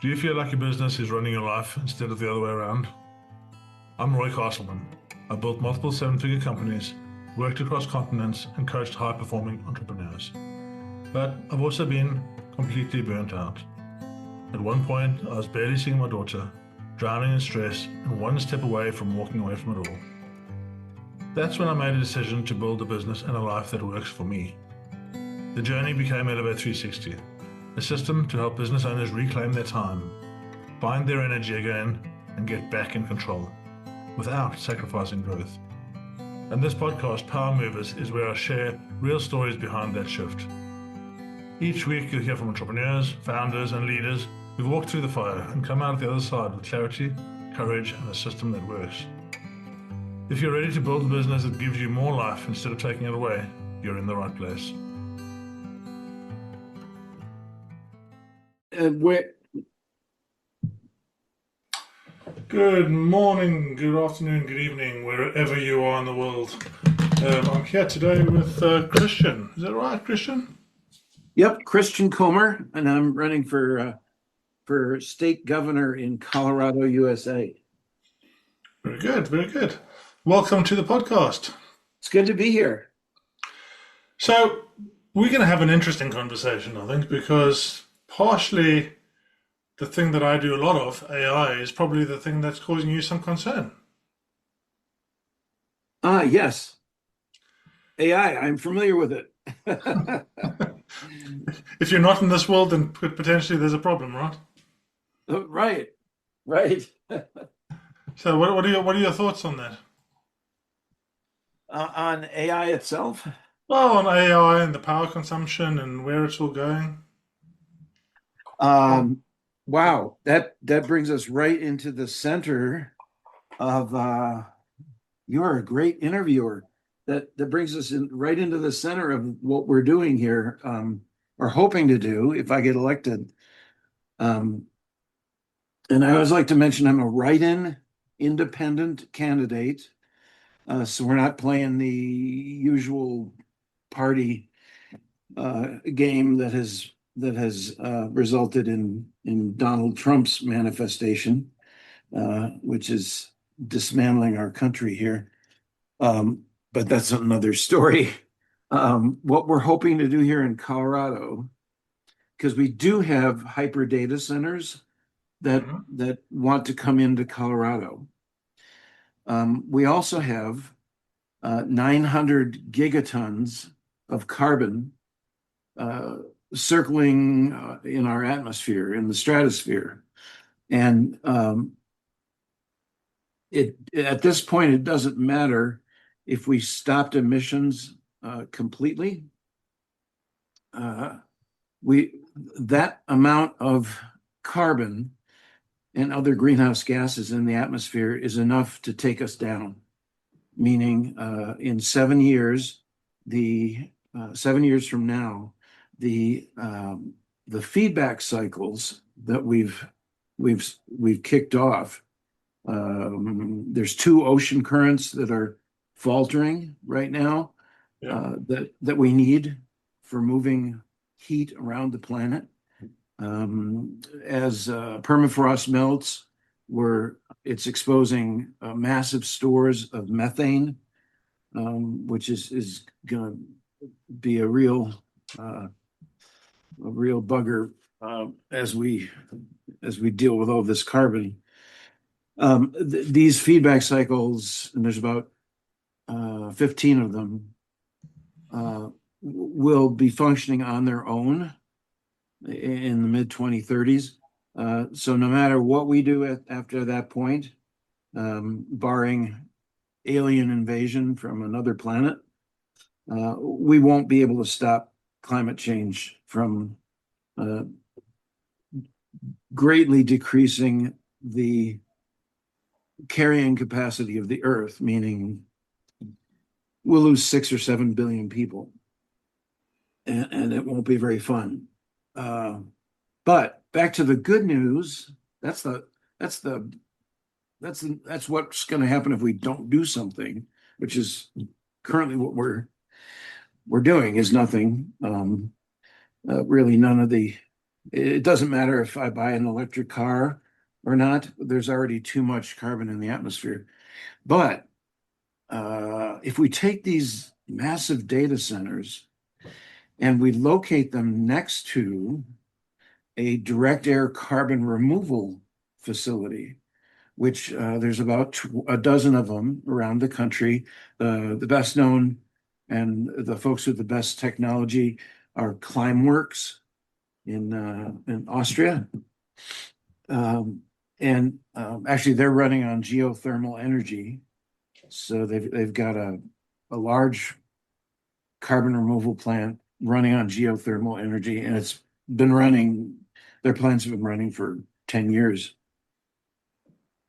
Do you feel like your business is running your life instead of the other way around? I'm Roy Castleman. I built multiple seven-figure companies, worked across continents, and coached high-performing entrepreneurs. But I've also been completely burnt out. At one point, I was barely seeing my daughter, drowning in stress, and one step away from walking away from it all. That's when I made a decision to build a business and a life that works for me. The journey became Elevate 360, a system to help business owners reclaim their time, find their energy again, and get back in control, without sacrificing growth. And this podcast, Power Movers, is where I share real stories behind that shift. Each week you'll hear from entrepreneurs, founders, and leaders who've walked through the fire and come out the other side with clarity, courage, and a system that works. If you're ready to build a business that gives you more life instead of taking it away, you're in the right place. Good morning, good afternoon, good evening, wherever you are in the world. I'm here today with Christian. Is that right, Christian? Yep, Christian Komor, and I'm running for state governor in Colorado, USA. Very good, very good. Welcome to the podcast. It's good to be here. So we're going to have an interesting conversation, I think, because partially the thing that I do a lot of, AI, is probably the thing that's causing you some concern. Yes. AI, I'm familiar with it. If you're not in this world, then potentially there's a problem, right? Right, right. So what are your thoughts on that? On AI itself? Well, on AI and the power consumption and where it's all going. Wow, that brings us right into the center of you're a great interviewer. That brings us right into the center of what we're doing here, or hoping to do if I get elected. And I always like to mention I'm a write-in independent candidate. So we're not playing the usual party game that has resulted in Donald Trump's manifestation, which is dismantling our country here. But that's another story. What we're hoping to do here in Colorado, because we do have hyper data centers that want to come into Colorado. We also have 900 gigatons of carbon circling in our atmosphere, in the stratosphere. And at this point, it doesn't matter if we stopped emissions completely. That amount of carbon and other greenhouse gases in the atmosphere is enough to take us down. Meaning, in 7 years, 7 years from now, the feedback cycles that we've kicked off. There's two ocean currents that are faltering right now, that we need for moving heat around the planet. As permafrost melts, it's exposing massive stores of methane, which is going to be a real bugger as we deal with all this carbon. These feedback cycles, and there's about 15 of them, will be functioning on their own in the mid-2030s. So no matter what we do after that point, barring alien invasion from another planet, we won't be able to stop climate change from greatly decreasing the carrying capacity of the Earth, meaning we'll lose 6 or 7 billion people, and it won't be very fun. But back to the good news. That's what's going to happen if we don't do something, which is currently what we're doing is nothing. Really, none of the It doesn't matter if I buy an electric car or not, there's already too much carbon in the atmosphere. But if we take these massive data centers and we locate them next to a direct air carbon removal facility, which there's about a dozen of them around the country. The best known and the folks with the best technology are Climeworks in Austria. And actually, they're running on geothermal energy. So they've got a large carbon removal plant running on geothermal energy, and it's been running. Their plants have been running for 10 years.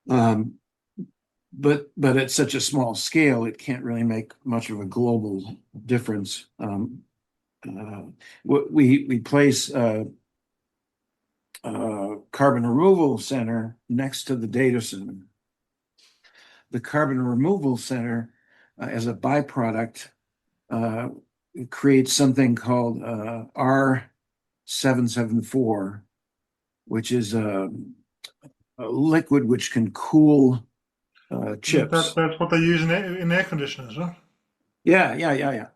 But at such a small scale, it can't really make much of a global difference. We place carbon removal center next to the data center. The carbon removal center, as a byproduct, creates something called R774, which is a liquid which can cool chips. That's what they use in air conditioners, right? Yeah.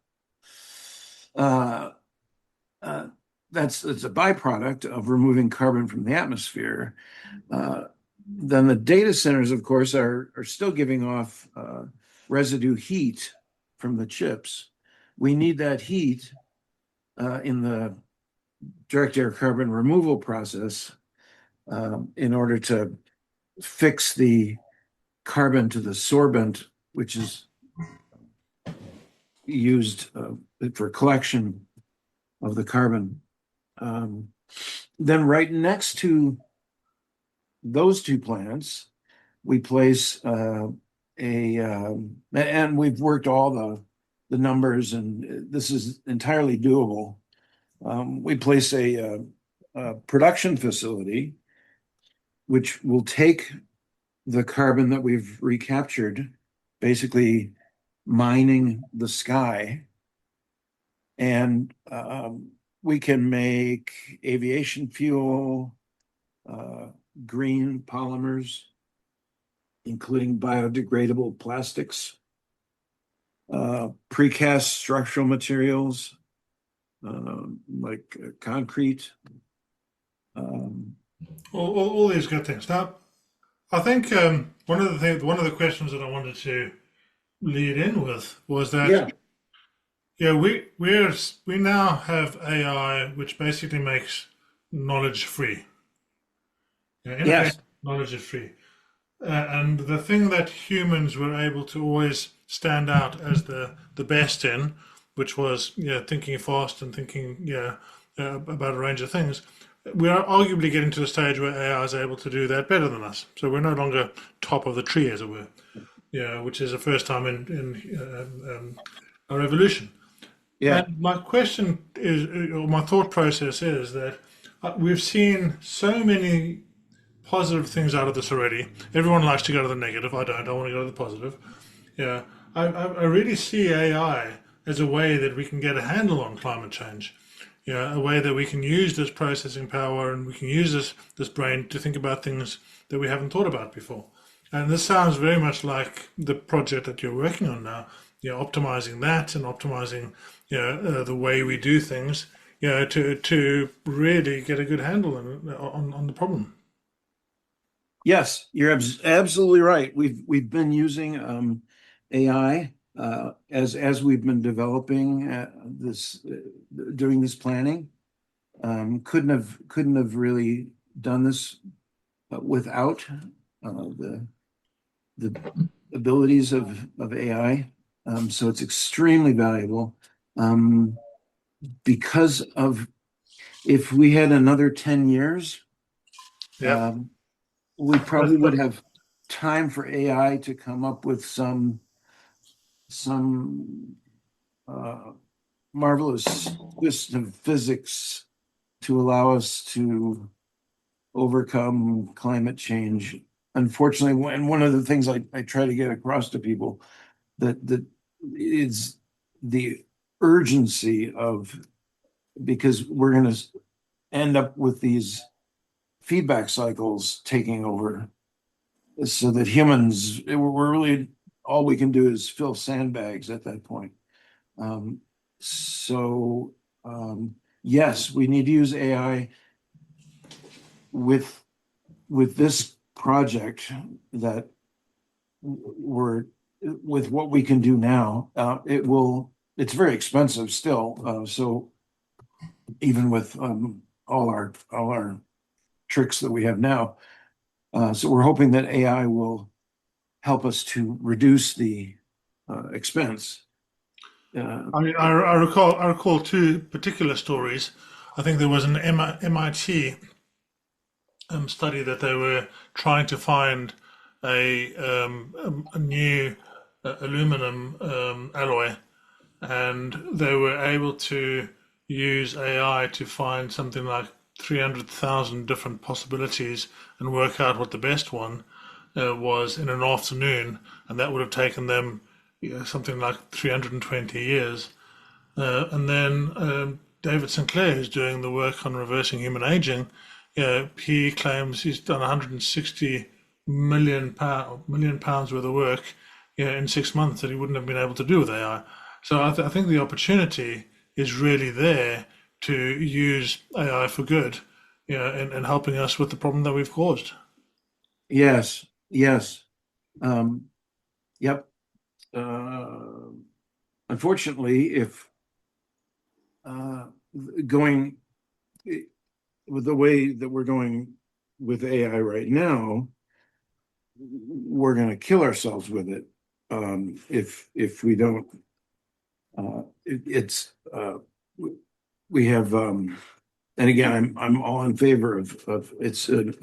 Uh, it's a byproduct of removing carbon from the atmosphere. Then the data centers, of course, are still giving off residue heat from the chips. We need that heat in the direct air carbon removal process in order to fix the carbon to the sorbent, which is used for collection of the carbon. Then right next to those two plants, we place and we've worked all the numbers, and this is entirely doable. We place a production facility which will take the carbon that we've recaptured, basically mining the sky, and we can make aviation fuel, green polymers, including biodegradable plastics, precast structural materials like concrete. All these good things. Now, I think one of the questions that I wanted to lead in with was that we now have AI, which basically makes knowledge free. In effect, Yes. knowledge is free. And the thing that humans were able to always stand out as the best in, which was thinking fast and thinking about a range of things, we are arguably getting to the stage where AI is able to do that better than us. So we're no longer top of the tree, as it were, which is the first time in our evolution. Yeah. And my question is, or my thought process is that we've seen so many positive things out of this already. Everyone likes to go to the negative. I don't. I want to go to the positive. Yeah, I really see AI as a way that we can get a handle on climate change. A way that we can use this processing power and we can use this brain to think about things that we haven't thought about before. And this sounds very much like the project that you're working on now. Optimizing that and optimizing the way we do things. To really get a good handle on the problem. Yes, you're absolutely right. We've been using AI as we've been developing this doing this planning. Couldn't have really done this without the abilities of AI. So it's extremely valuable because of if we had another 10 years, Yeah. we probably would have time for AI to come up with some marvelous twist of physics to allow us to overcome climate change. Unfortunately, and one of the things I try to get across to people that is the urgency of, because we're going to end up with these feedback cycles taking over, so that humans, we're really, all we can do is fill sandbags at that point. Um, so yes, we need to use AI with this project that we're with what we can do now. It's very expensive still. So even with all our tricks that we have now, so we're hoping that AI will help us to reduce the expense. I recall two particular stories. I think there was an MIT study that they were trying to find a new aluminum alloy, and they were able to use AI to find something like 300,000 different possibilities and work out what the best one was in an afternoon, and that would have taken them something like 320 years. And then David Sinclair, who's doing the work on reversing human aging, he claims he's done 160 million pounds worth of work, in 6 months that he wouldn't have been able to do with AI. So I think the opportunity is really there to use AI for good, and helping us with the problem that we've caused. Yes, yes. Yep. Uh, Unfortunately, if uh, going with the way that we're going with AI right now, we're going to kill ourselves with it, if we don't. It's we have, and again, I'm all in favor of it's an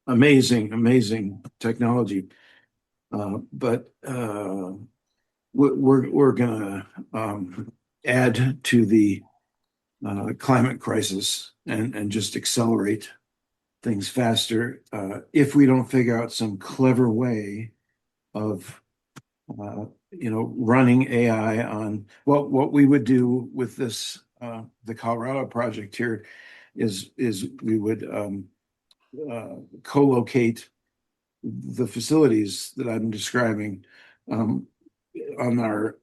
amazing technology, but we're gonna add to the climate crisis and just accelerate things faster, if we don't figure out some clever way of running AI on what we would do with this, the Colorado project here is we would co-locate the facilities that I'm describing, um, on our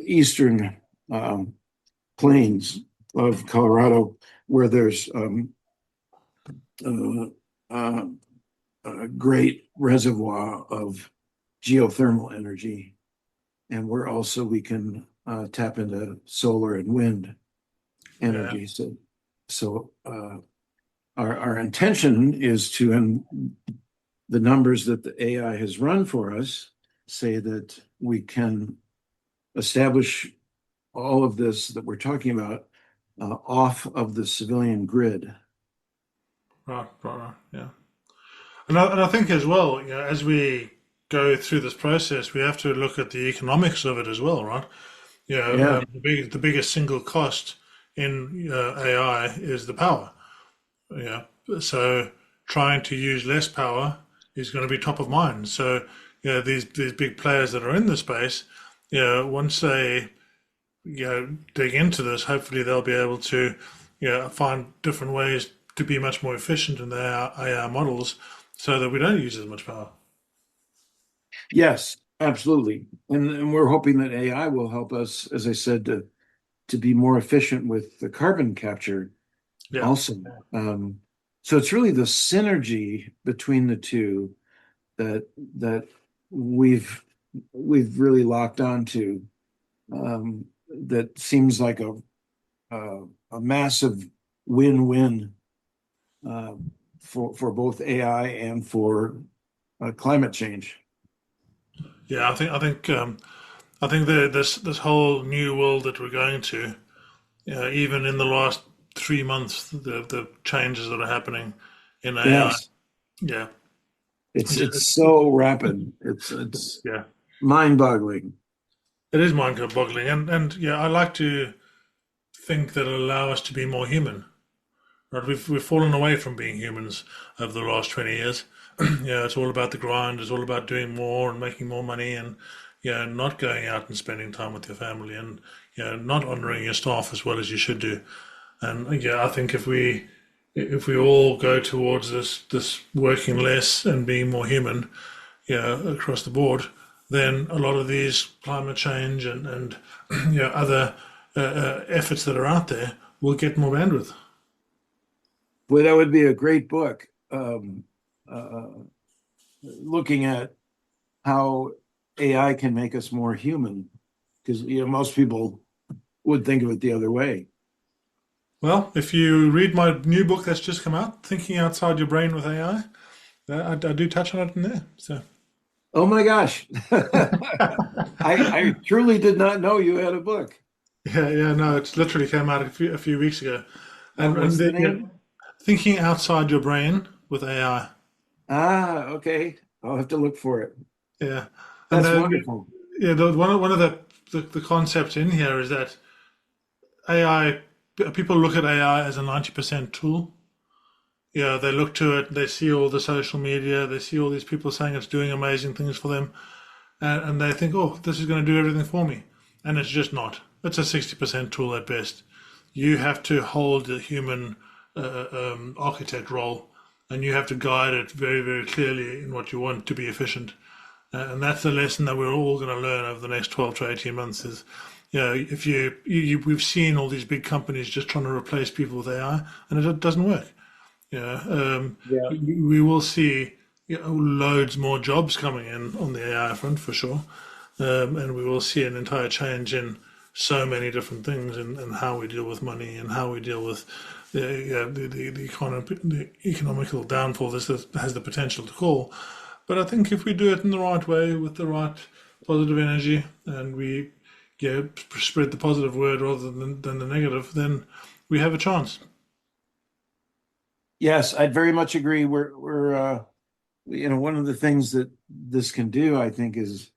eastern plains of Colorado, where there's uh, uh, a great reservoir of geothermal energy, and where also we can tap into solar and wind Yeah, energy. So our intention is to, and the numbers that the AI has run for us say that we can establish all of this that we're talking about off of the civilian grid. right, yeah. And I think as well, as we go through this process, we have to look at the economics of it as well, right? Yeah. The biggest single cost in AI is the power. Yeah. So trying to use less power is going to be top of mind. So, these big players that are in the space, once they, dig into this, hopefully they'll be able to, find different ways to be much more efficient in their AI models so that we don't use as much power. Yes, absolutely. And we're hoping that AI will help us, as I said, to be more efficient with the carbon capture Yeah. also. So it's really the synergy between the two that we've really locked onto, that seems like a massive win-win, uh, for both AI and for climate change. Yeah, I think this whole new world that we're going to, even in the last 3 months, the changes that are happening in AI, Yes, yeah, it's so rapid. It's yeah, mind-boggling. it is mind-boggling, and yeah, I like to think that it'll allow us to be more human. Right, we've fallen away from being humans over the last 20 years. It's all about the grind. It's all about doing more and making more money, and not going out and spending time with your family, and not honoring your staff as well as you should do. And yeah, I think if we all go towards this working less and being more human, across the board, then a lot of these climate change and other efforts that are out there will get more bandwidth. Well, that would be a great book. Uh, Looking at how AI can make us more human, because most people would think of it the other way. Well, if you read my new book that's just come out, Thinking Outside Your Brain with AI, I do touch on it in there. So Oh my gosh. I truly did not know you had a book. yeah, no, it's literally came out a few weeks ago, and What's the yeah, name? Thinking Outside Your Brain with AI. Ah, okay. I'll have to look for it. Yeah, and That's then wonderful. one of the concepts in here is that AI people look at AI as a 90% tool. Yeah, they look to it, they see all the social media, they see all these people saying it's doing amazing things for them, and they think, oh, this is going to do everything for me. And it's just not. It's a 60% tool at best. You have to hold the human architect role, and you have to guide it very, very clearly in what you want to be efficient. And that's the lesson that we're all going to learn over the next 12 to 18 months is, if we've seen all these big companies just trying to replace people with AI, and it doesn't work. Yeah, Yeah. we will see loads more jobs coming in on the AI front for sure, and we will see an entire change in so many different things and how we deal with money and how we deal with the economical downfall this has the potential to call. But I think if we do it in the right way with the right positive energy and we spread the positive word rather than the negative, then we have a chance. Yes, I'd very much agree. One of the things that this can do, I think, is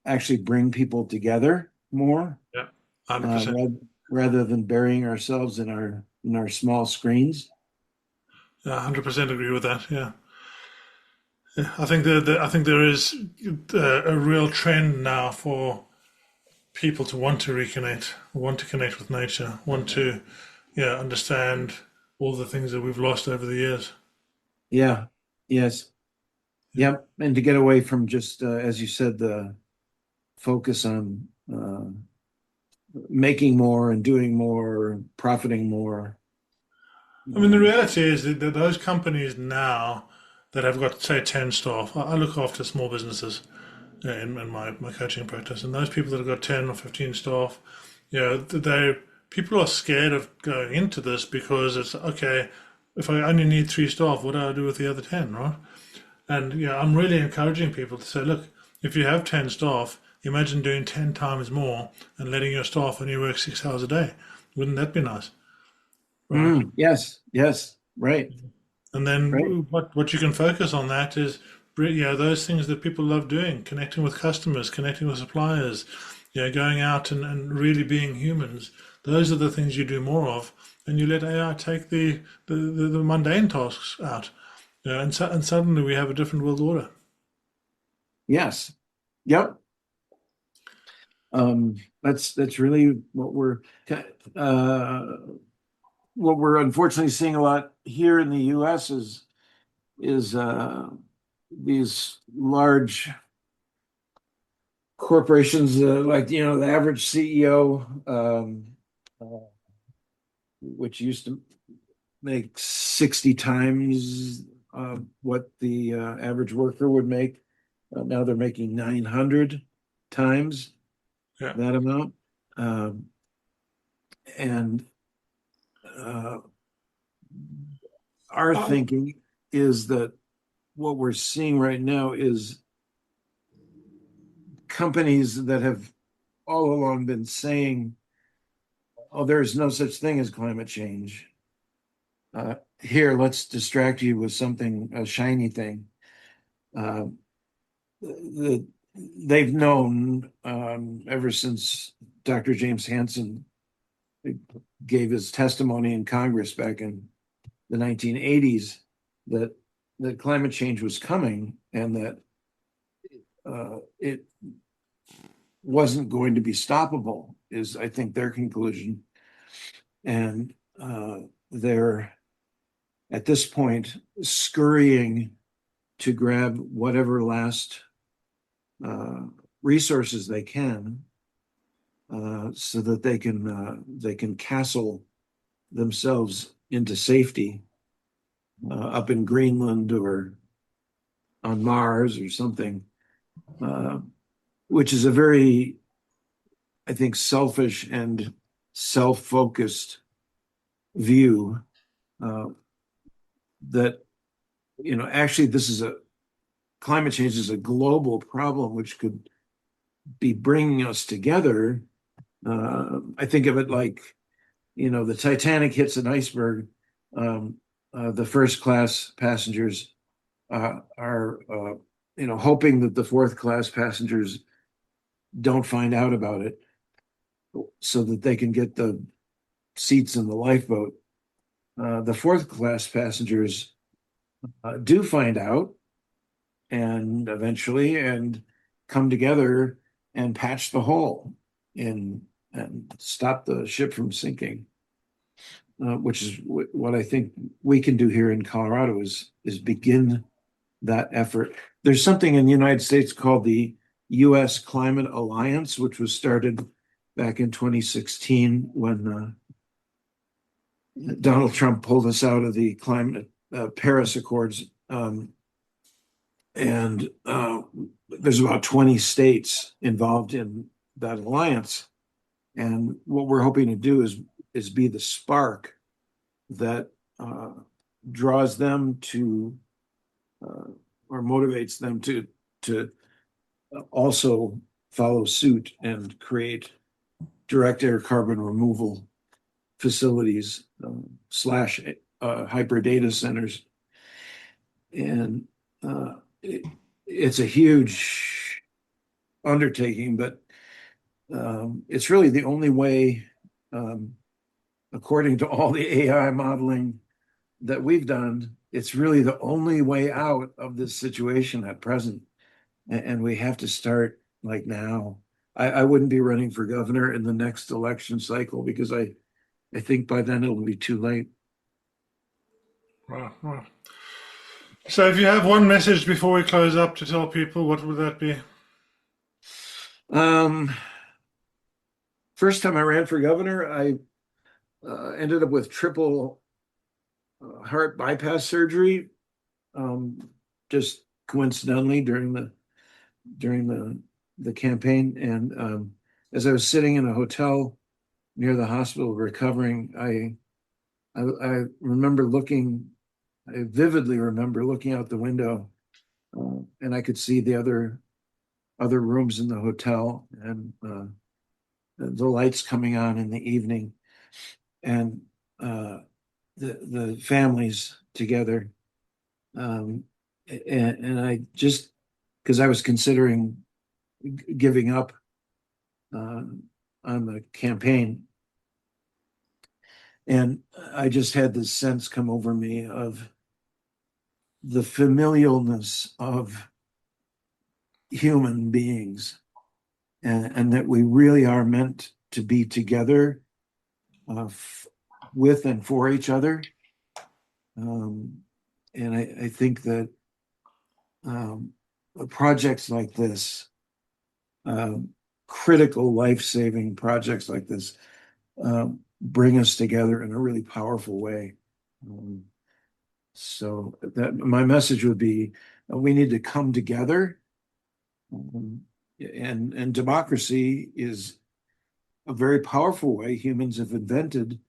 actually bring people together more, Yeah, 100%. rather than burying ourselves in our small screens. Yeah, 100% agree with that. Yeah. Yeah, I think there is a real trend now for people to want to reconnect, want to connect with nature, want to, understand all the things that we've lost over the years. Yeah. Yes. Yeah, Yep. And to get away from just, as you said, the focus on making more and doing more, profiting more. I mean the Um, reality is that those companies now that have got say 10 staff, I look after small businesses in my coaching practice, and those people that have got 10 or 15 staff, they people are scared of going into this because it's okay. If I only need 3 staff, what do I do with the other 10, right? And I'm really encouraging people to say, look, if you have 10 staff, imagine doing 10 times more and letting your staff only work 6 hours a day. Wouldn't that be nice, right? yes. Yes. Right. And Right. then what you can focus on that is those things that people love doing, connecting with customers, connecting with suppliers, going out and really being humans. Those are the things you do more of, and you let AI take the mundane tasks out. And suddenly we have a different world order. Yes. Yep. That's really uh, what we're unfortunately seeing a lot here in the U.S. is these large corporations, like the average CEO, uh, which used to make 60 times what the average worker would make. Now they're making 900 times Yeah. that amount. Um, and uh, our Oh, thinking is that what we're seeing right now is companies that have all along been saying, oh, there's no such thing as climate change. Here, let's distract you with something, a shiny thing. Uh, the, they've known ever since Dr. James Hansen gave his testimony in Congress back in the 1980s that climate change was coming and that it wasn't going to be stoppable, is I think their conclusion. and they're at this point scurrying to grab whatever last resources they can, so that they can castle themselves into safety up in Greenland or on Mars or something, which is a very, I think, selfish and self-focused view, that, actually climate change is a global problem which could be bringing us together. I think of it like, the Titanic hits an iceberg. The first class passengers are hoping that the fourth class passengers don't find out about it so that they can get the seats in the lifeboat. The fourth class passengers do find out and eventually come together and patch the hole and stop the ship from sinking, which is what I think we can do here in Colorado is begin that effort. There's something in the United States called the U.S. Climate Alliance, which was started back in 2016 when Donald Trump pulled us out of the Paris Accords. And there's about 20 states involved in that alliance. And what we're hoping to do is be the spark that draws them to or motivates them to also follow suit and create direct air carbon removal facilities / hyper data centers. And it's a huge undertaking, but it's really the only way, according to all the AI modeling that we've done, it's really the only way out of this situation at present. And we have to start like now. I wouldn't be running for governor in the next election cycle because I think by then it'll be too late. Wow, wow. So if you have one message before we close up to tell people, what would that be? First time I ran for governor, I ended up with triple heart bypass surgery, just coincidentally during the campaign. And as I was sitting in a hotel near the hospital recovering, I vividly remember looking out the window, and I could see the other rooms in the hotel and the lights coming on in the evening, and the families together. And I just, because I was considering giving up on the campaign, and I just had this sense come over me of the familialness of human beings, and that we really are meant to be together with and for each other. And I think that projects like this, critical life-saving projects like this, bring us together in a really powerful way. So that my message would be, we need to come together, and democracy is a very powerful way humans have invented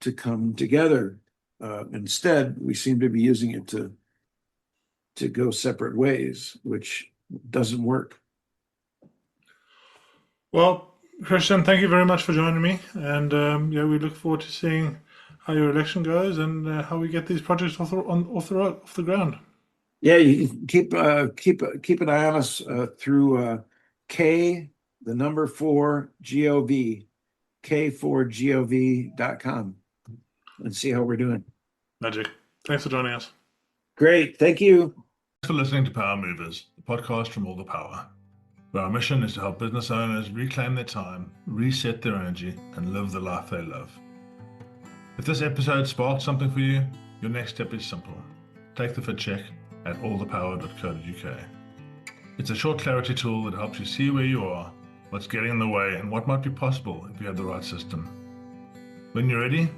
to come together. Instead, we seem to be using it to go separate ways, which doesn't work. Well, Christian, thank you very much for joining me. And we look forward to seeing how your election goes and how we get these projects off the ground. Yeah, you can keep an eye on us through K, the number 4 GOV, K4GOV.com, and see how we're doing. Magic. Thanks for joining us. Great. Thank you. Thanks for listening to Power Movers, the podcast from All the Power, where our mission is to help business owners reclaim their time, reset their energy, and live the life they love. If this episode sparked something for you, your next step is simple. Take the fit check at allthepower.co.uk. It's a short clarity tool that helps you see where you are, what's getting in the way, and what might be possible if you have the right system. When you're ready,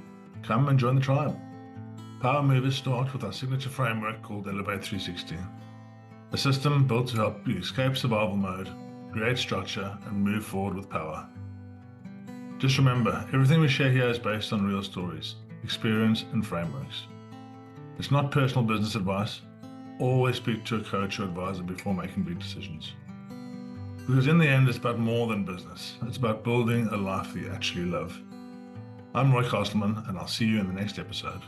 come and join the tribe. Power movers start with our signature framework called Elevate 360, a system built to help you escape survival mode, create structure, and move forward with power. Just remember, everything we share here is based on real stories, experience, and frameworks. It's not personal business advice. Always speak to a coach or advisor before making big decisions. Because in the end, it's about more than business. It's about building a life that you actually love. I'm Roy Castleman, and I'll see you in the next episode.